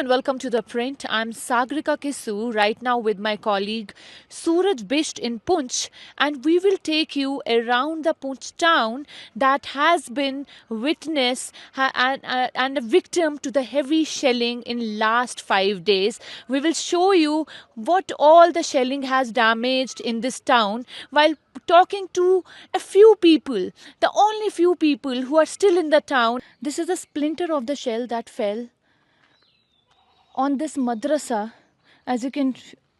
and welcome to The Print. I'm Sagrika Kisu right now with my colleague Suraj Bisht in Punch, and we will take you around the Punch town that has been witness and a victim to the heavy shelling in last 5 days. We will show you what all the shelling has damaged in this town while talking to a few people, the only few people who are still in the town. This is a splinter of the shell that fell on this madrasa. As you can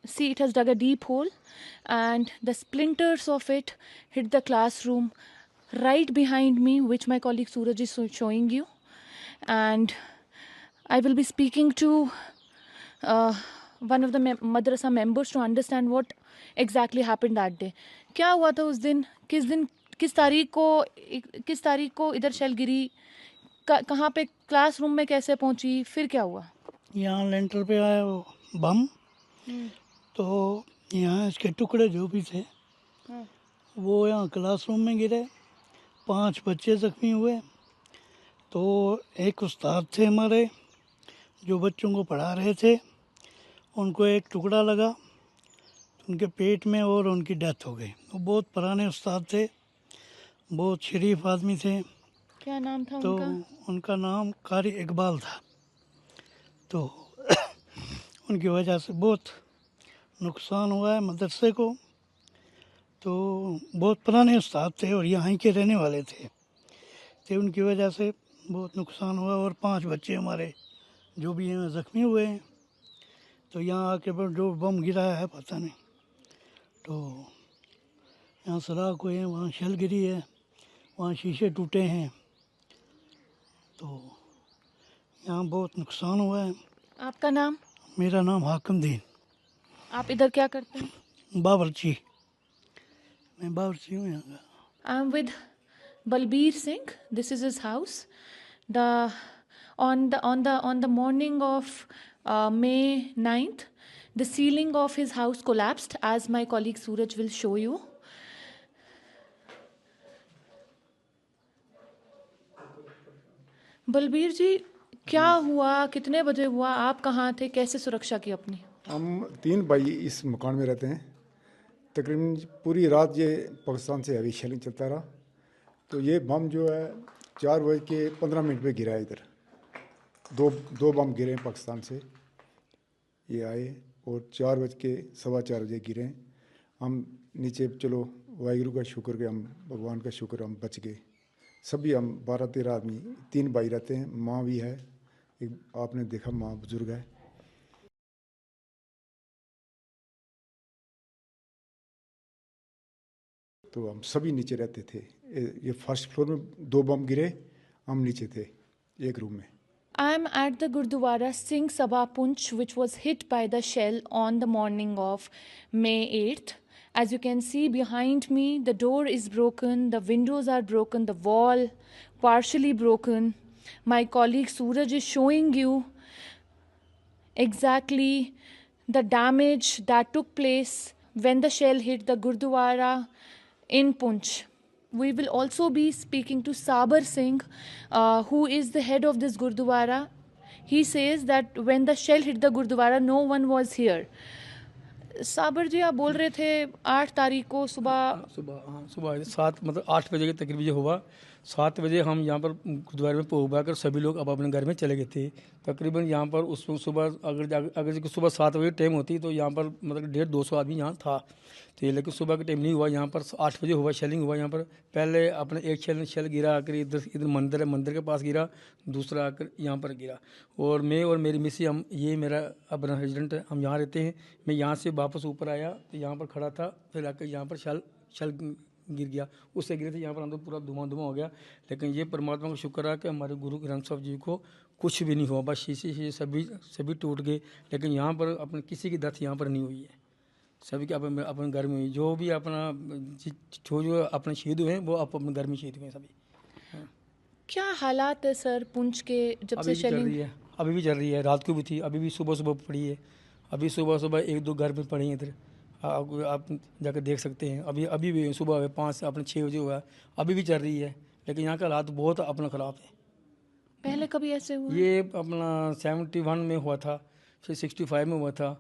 see, it has dug a deep hole, and the splinters of it hit the classroom right behind me, which my colleague Suraj is showing you. And I will be speaking to one of the madrasa members to understand what exactly happened that day. क्या हुआ था उस दिन, किस तारीख को इधर shell गिरी, कहाँ पे क्लासरूम में कैसे पहुंची, फिर क्या हुआ? यहाँ लेंटर पे आया वो बम, तो यहाँ इसके टुकड़े जो भी थे वो यहाँ क्लासरूम में गिरे। 5 बच्चे जख्मी हुए। तो एक उस्ताद थे हमारे जो बच्चों को पढ़ा रहे थे, उनको एक टुकड़ा लगा उनके पेट में और उनकी डेथ हो गई। वो बहुत पुराने उस्ताद थे, बहुत शरीफ आदमी थे। क्या नाम था तो उनका? उनका नाम कारी इकबाल था। तो उनकी वजह से बहुत नुकसान हुआ है मदरसे को। तो बहुत पुराने उस्ताद थे और यहाँ के रहने वाले थे, तो उनकी वजह से बहुत नुकसान हुआ। और 5 बच्चे हमारे जो भी हैं ज़ख्मी हुए हैं। तो यहाँ आके जो बम गिराया है पता नहीं, तो यहाँ सलाख हुए हैं, वहाँ शेल गिरी है, वहाँ शीशे टूटे हैं। तो यहाँ बहुत नुकसान हुआ है। आपका नाम? मेरा नाम हाकिम दीन। आप इधर क्या करते हैं? बावर्ची, मैं बावर्ची हूँ यहाँ का। I am with Balbir Singh. This is his house. On the morning of May 9th, the ceiling of his house collapsed, as my colleague Suraj will show you. Balbir ji, क्या हुआ, कितने बजे हुआ, आप कहाँ थे, कैसे सुरक्षा की अपनी? हम 3 भाई इस मकान में रहते हैं। तकरीबन पूरी रात ये पाकिस्तान से हैवी शेलिंग चलता रहा। तो ये बम जो है 4:15 पे गिरा है। इधर दो बम गिरे हैं पाकिस्तान से, ये आए और 4:15 गिरे। हम नीचे, चलो वाहिगुरु का शुक्र के, हम भगवान का शुक्र, हम बच गए। सभी हम 12-13 आदमी, 3 भाई रहते हैं, माँ भी है, एक आपने देखा माँ बुजुर्ग है। तो हम सभी नीचे रहते थे। ये फर्स्ट फ्लोर में 2 बम गिरे, हम नीचे थे एक रूम में। I am at the Gurdwara Singh Sabha Punch, which was hit by the shell on the morning of May 8th. As you can see behind me, the door is broken, the windows are broken, the wall partially broken. My colleague Suraj is showing you exactly the damage that took place when the shell hit the Gurdwara in Punch. We will also be speaking to Sabar Singh, who is the head of this Gurdwara. He says that when the shell hit the Gurdwara, no one was here. साबर जी, आप बोल रहे थे 8 तारीख को सुबह 7 मतलब 8 बजे के तकरीबन ये हुआ। 7 बजे हम यहाँ पर गुरुद्वारे में पहुँचा कर सभी लोग अब अपने घर में चले गए थे। तकरीबन यहाँ पर उस सुबह अगर सुबह 7 बजे टाइम होती तो यहाँ पर मतलब 150-200 आदमी यहाँ था। तो ये लेकिन सुबह का टाइम नहीं हुआ, यहाँ पर 8 बजे हुआ, शेलिंग हुआ। यहाँ पर पहले अपने एक शेल गिरा आकर इधर मंदिर है, मंदिर के पास गिरा, दूसरा आकर यहाँ पर गिरा। और मैं और मेरी मिसी, हम, ये मेरा अपना रेजिडेंट है, हम यहाँ रहते हैं। मैं यहाँ से वापस ऊपर आया तो यहाँ पर खड़ा था, फिर आकर यहाँ पर शल गिर गया, उससे गिरे थे यहाँ पर अंदर पूरा धुआं हो गया। लेकिन ये परमात्मा का शुक्र है कि हमारे गुरु ग्रंथ साहब जी को कुछ भी नहीं हुआ, बस शीशे सभी टूट गए। लेकिन यहाँ पर अपने किसी की डेथ यहाँ पर नहीं हुई है, सभी के अपने घर में हुई। जो भी अपना जो अपने शहीद हुए हैं वो अपने घर में शहीद हुए हैं सभी। क्या हालात है सर पुंछ के जब से शेलिंग? अभी भी चल रही है, रात को भी थी, अभी भी सुबह पड़ी है। अभी सुबह 1-2 घर में पड़ी हैं इधर, आप जाकर देख सकते हैं। अभी भी सुबह 5 अपने 6 बजे हुआ है, अभी भी चल रही है। लेकिन यहाँ का हालात बहुत अपना ख़राब है, पहले कभी ऐसे हुआ? ये अपना 71 में हुआ था, फिर 65 में हुआ था,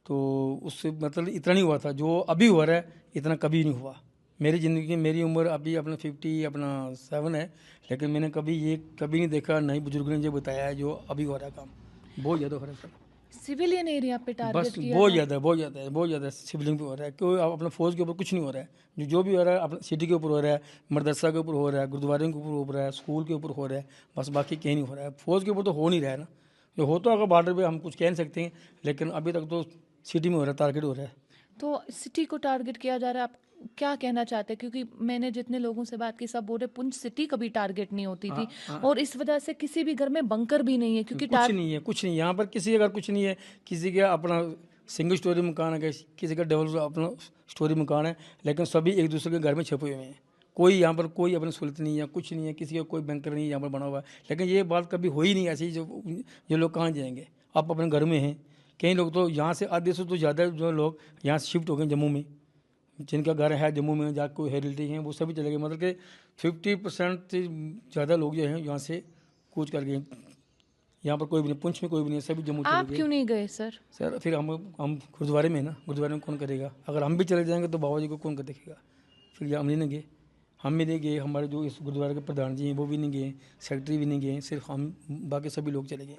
तो उससे मतलब इतना नहीं हुआ था जो अभी हो रहा है, इतना कभी नहीं हुआ मेरी ज़िंदगी में। मेरी उम्र अभी अपना 57 है, लेकिन मैंने कभी ये कभी नहीं देखा, नहीं बुजुर्ग ने जो बताया है जो अभी हो रहा है काम। बहुत ज़्यादा हो रहा है सर, सिविलियन एरिया पे बस टारगेट किया बहुत था? ज़्यादा बहुत ज़्यादा है, बहुत ज़्यादा सिविलिंग पे हो रहा है। क्यों अपना फौज के ऊपर कुछ नहीं हो रहा है, जो भी हो रहा है अपना सिटी के ऊपर हो रहा है, मदरसा के ऊपर हो रहा है, गुरुद्वारे के ऊपर हो रहा है, स्कूल के ऊपर हो रहा है, बस बाकी कहीं नहीं हो रहा है। फौज के ऊपर तो हो नहीं रहा है ना, जो हो तो अगर बॉर्डर पे हम कुछ कह नहीं सकते हैं, लेकिन अभी तक तो सिटी में हो रहा है, टारगेट हो रहा है। तो सिटी को टारगेट किया जा रहा है, आप क्या कहना चाहते हैं? क्योंकि मैंने जितने लोगों से बात की सब बोल रहे पुंछ सिटी कभी टारगेट नहीं होती थी, और इस वजह से किसी भी घर में बंकर भी नहीं है, क्योंकि कुछ नहीं है, कुछ नहीं, यहाँ पर किसी का कुछ नहीं है। किसी का अपना सिंगल स्टोरी मकान है, किसी का डबल अपना स्टोरी मकान है, लेकिन सभी एक दूसरे के घर में छुपे हुए हैं। कोई यहाँ पर कोई अपनी सहूलत नहीं है, कुछ नहीं है, किसी का कोई बैंकर नहीं यहाँ पर बना हुआ है। लेकिन ये बात कभी हुई नहीं ऐसी, जो लोग कहाँ जाएंगे, आप अपने घर में हैं। कई लोग तो यहाँ से आधे से तो ज़्यादा जो लोग यहाँ से शिफ्ट हो गए जम्मू में, जिनका घर है जम्मू में, जहाँ कोई हेरिटेज हैं, वो सभी चले गए। मतलब कि 50% से ज़्यादा लोग जो हैं यहाँ से कूच कर गए। यहाँ पर कोई भी नहीं, पुंछ में कोई भी नहीं है, सभी जम्मू चले आप गए। क्यों नहीं गए सर? सर फिर हम गुरुद्वारे में है ना, गुरुद्वारे में कौन करेगा? अगर हम भी चले जाएंगे तो बाबा जी को कौन कर देखेगा? फिर हम नहीं गए, हम भी नहीं गए, हमारे जो इस गुरुद्वारे के प्रधान जी हैं वो भी नहीं गए, सेक्रेटरी भी नहीं गए, सिर्फ हम, बाकी सभी लोग चले गए।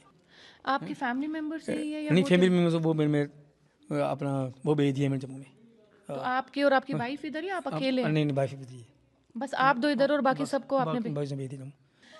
आपके फैमिली मेंबर से ही है या नहीं, वो फैमिली में वो मेरे अपना वो भेज दिया मैंने जम्मू में। तो आपके और आपकी वाइफ इधर ही, आप अकेले हैं? नहीं, वाइफ भेज दी है, बस आप दो इधर और बाकी सबको आपने बाकी भाई से भेज दी।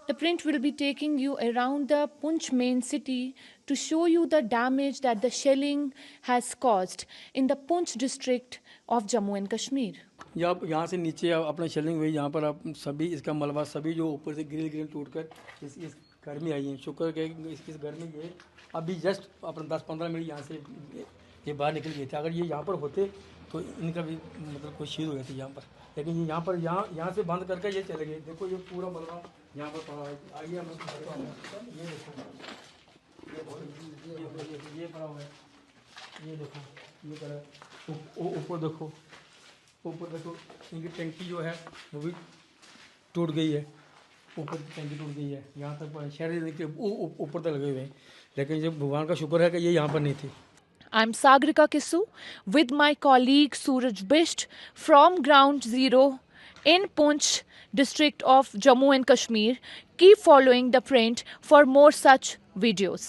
The print will be taking you around the Punch main city to show you the damage that the shelling has caused in the Punch district of Jammu and Kashmir. यहाँ से नीचे आप अपना शेलिंग हुई, यहाँ पर आप सभी इसका मलबा सभी जो ऊपर से ग्रिल टूट कर इस घर में आई हैं। शुक्र है कि इस घर में ये अभी जस्ट अपना 10-15 मिनट यहाँ से ये बाहर निकल गए थे। अगर ये यहाँ पर होते तो इनका भी मतलब कोई शीर हो जाती यहाँ पर, लेकिन ये यहाँ से बंद करके ये चले गए। देखो ये पूरा मलबा यहाँ पर पड़ा है। आइए हम ये देखो, ये पड़ा हुआ है, ये देखो, ये पड़ा है। ऊपर देखो, इनकी टंकी जो है वो भी टूट गई है, ऊपर टंकी टूट गई है, यहाँ तक शहर के ऊपर तक लगे हुए हैं। लेकिन जब भगवान का शुक्र है कि ये यहाँ पर नहीं थी। I'm Sagrika Kisu with my colleague Suraj Bisht from Ground Zero in Punch district of Jammu and Kashmir. Keep following the print for more such videos.